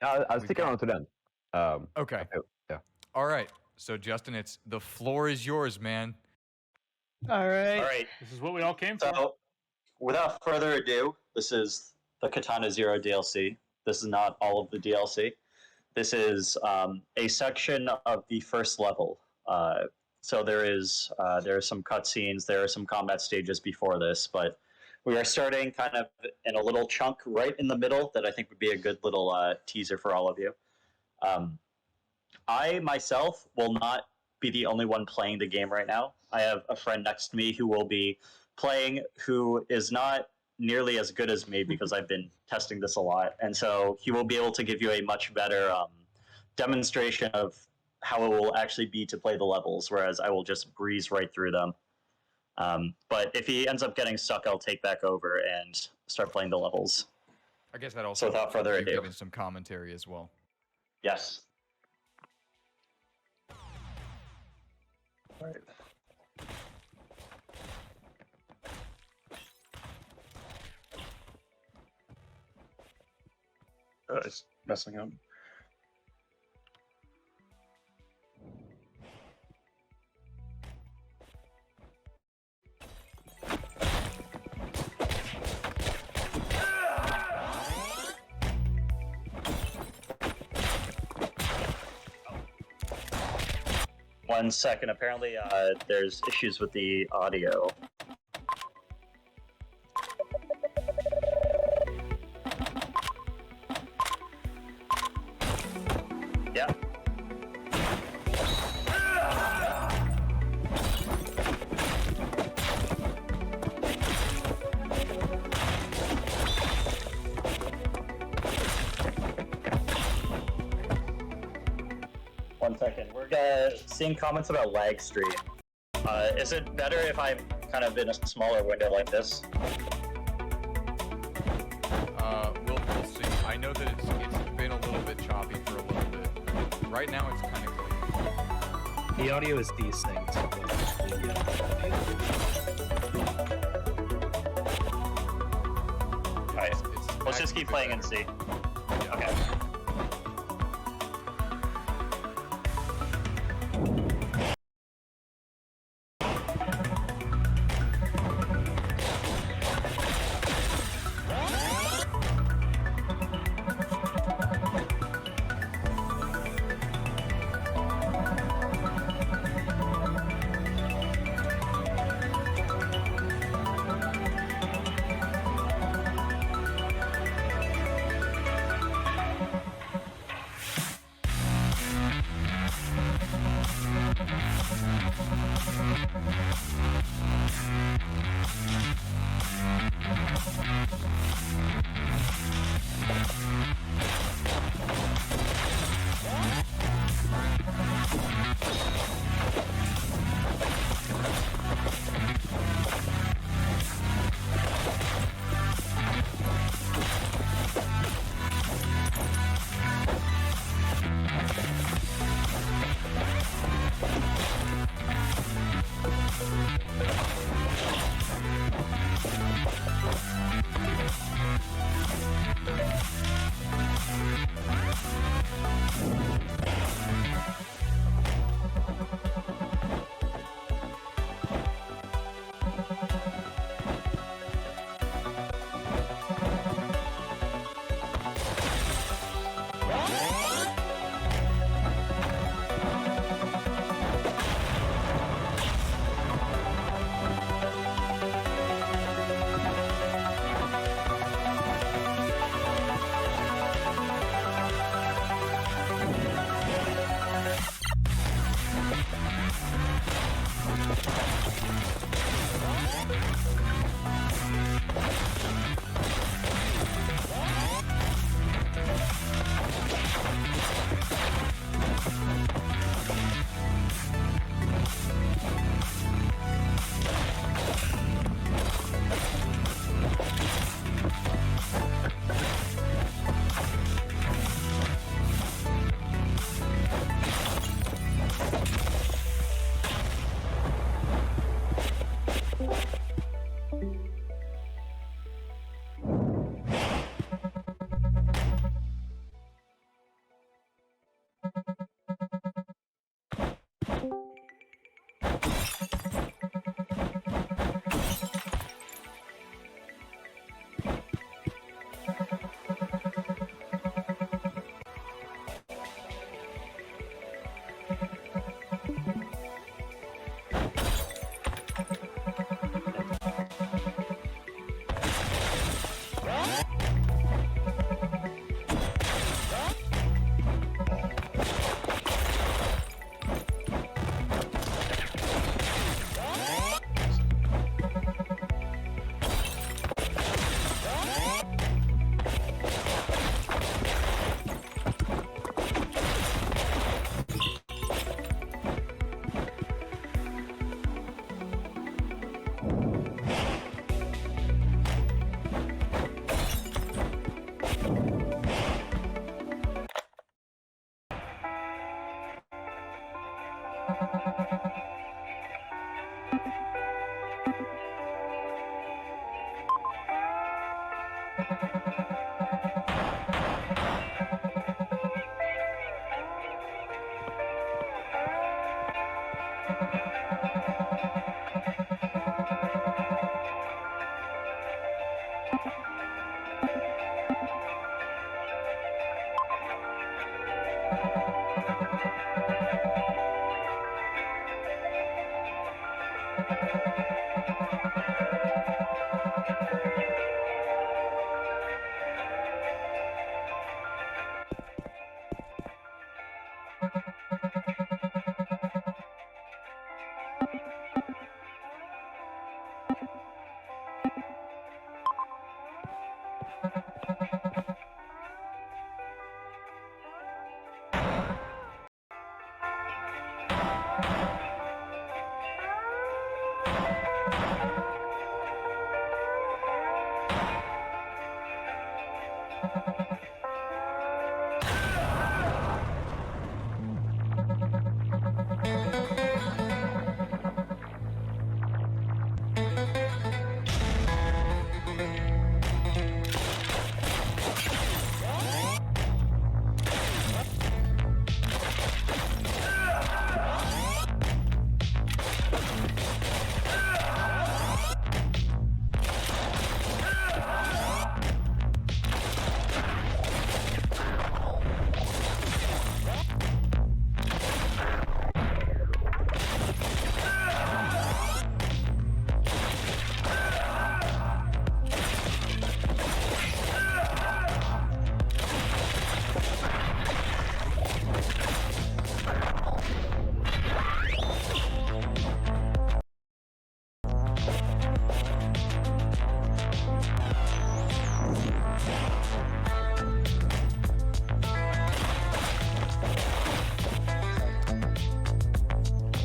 I'll stick around to then. Okay. Yeah. All right. So Justin, the floor is yours, man. All right. All right. This is what we all came for. So, without further ado, this is the Katana Zero DLC. This is not all of the DLC. This is a section of the first level. So there are some cutscenes, there are some combat stages before this, but we are starting kind of in a little chunk right in the middle that I think would be a good little teaser for all of you. I myself will not be the only one playing the game right now. I have a friend next to me who will be playing, who is not nearly as good as me because I've been testing this a lot, and so he will be able to give you a much better demonstration of how it will actually be to play the levels, whereas I will just breeze right through them. But if he ends up getting stuck, I'll take back over and start playing the levels. I guess that also. So without further ado, giving some commentary as well. Yes. All right. It's messing up. One second. Apparently, there's issues with the audio. Yeah. One second. We're seeing comments about lag stream. Is it better if I'm kind of in a smaller window like this? We'll see. I know that it's been a little bit choppy for a little bit. Right now, it's kind of clean. The audio is desynced. Alright, let's just keep playing and see. Yeah. Okay.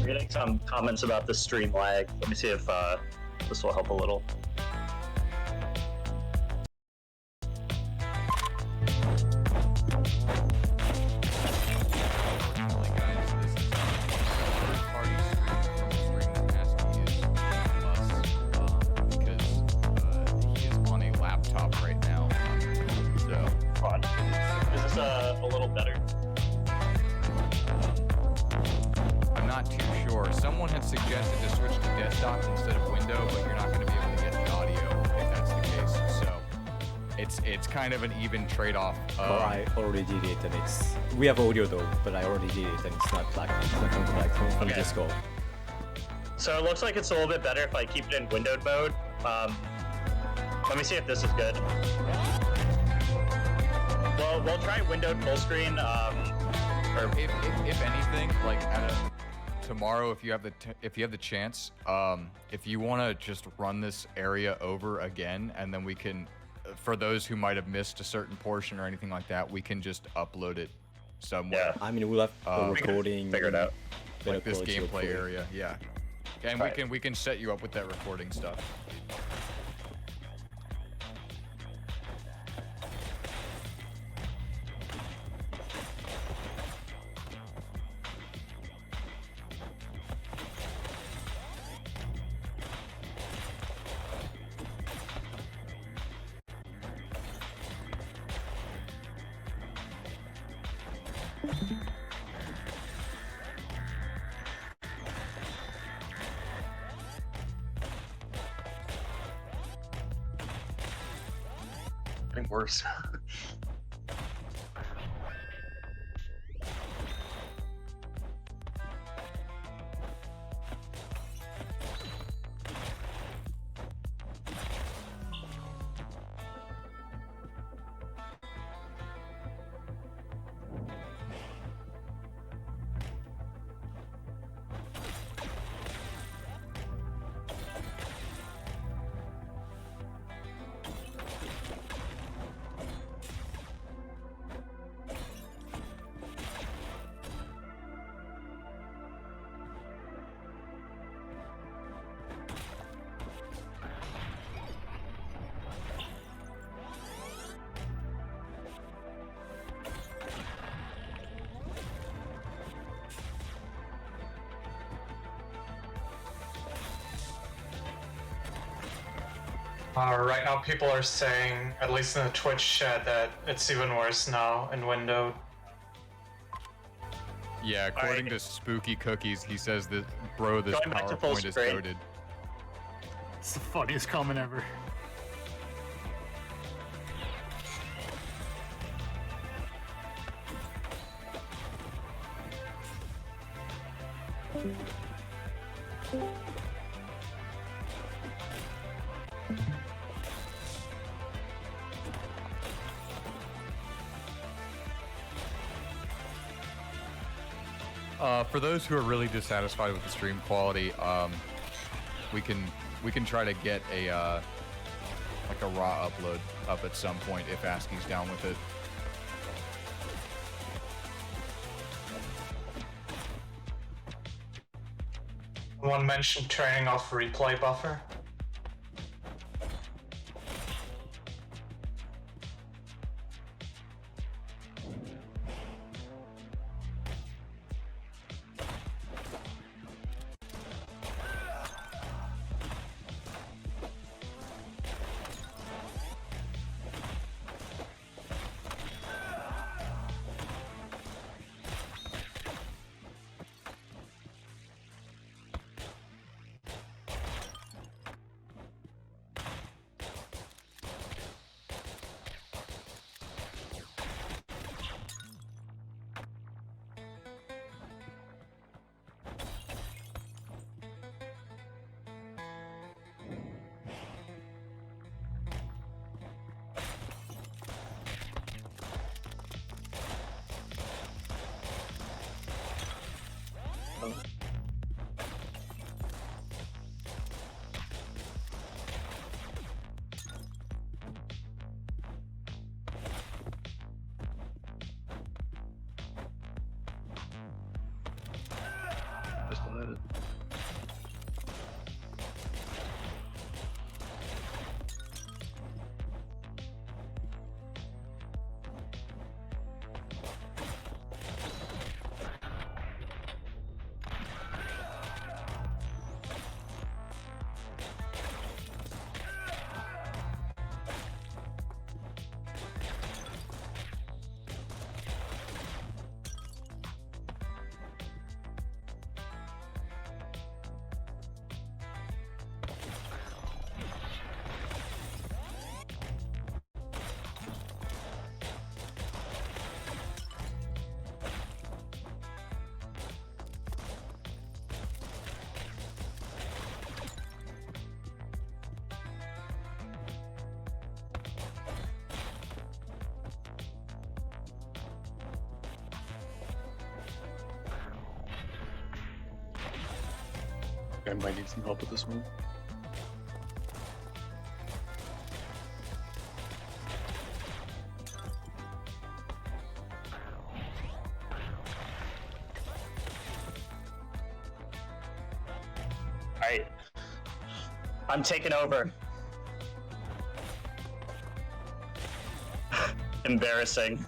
I'm getting some comments about the stream lag. Let me see if this will help a little. Like, guys, this is a third-party stream that has to use us because he is on a laptop right now. So Hold on. Is this a little better? I'm not too sure. Someone had suggested to switch to desktop instead of window, but you're not going to be able to get the audio if that's the case. So it's kind of an even trade-off. I already did it, and we have audio though, but I already did it, and it's not coming back from Okay. Discord. So it looks like it's a little bit better if I keep it in windowed mode. Let me see if this is good. Well, we'll try windowed full screen. Or If anything, like tomorrow, if you have the chance, if you want to just run this area over again, and then we can, for those who might have missed a certain portion or anything like that, we can just upload it somewhere. Yeah. I mean, we'll have a we can recording. figure it out. better Like this quality, gameplay hopefully. area, yeah. And Right. we can set you up with that recording stuff. Getting worse. Right now, people are saying, at least in the Twitch chat, that it's even worse now in Window. Yeah, according to Spooky Cookies, he says that, bro, this Going back to full PowerPoint is screen. coded. It's the funniest comment ever. For those who are really dissatisfied with the stream quality, we can try to get a like a raw upload up at some point if ASCII's down with it. One mentioned turning off replay buffer. Just loaded. I might need some help with this one. Alright. I'm taking over. Embarrassing.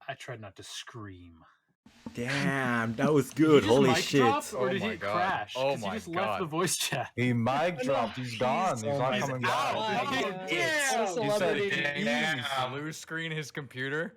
I tried not to scream. Damn, that was Did good. he just Holy mic shit. drop, or Oh did my he God. crash? Oh 'Cause my he just God. left the voice chat. He mic dropped. He's gone. He's not he's coming out. back. Oh my He God. can't- What a He said celebrity. ease, Damn. blue screen his computer.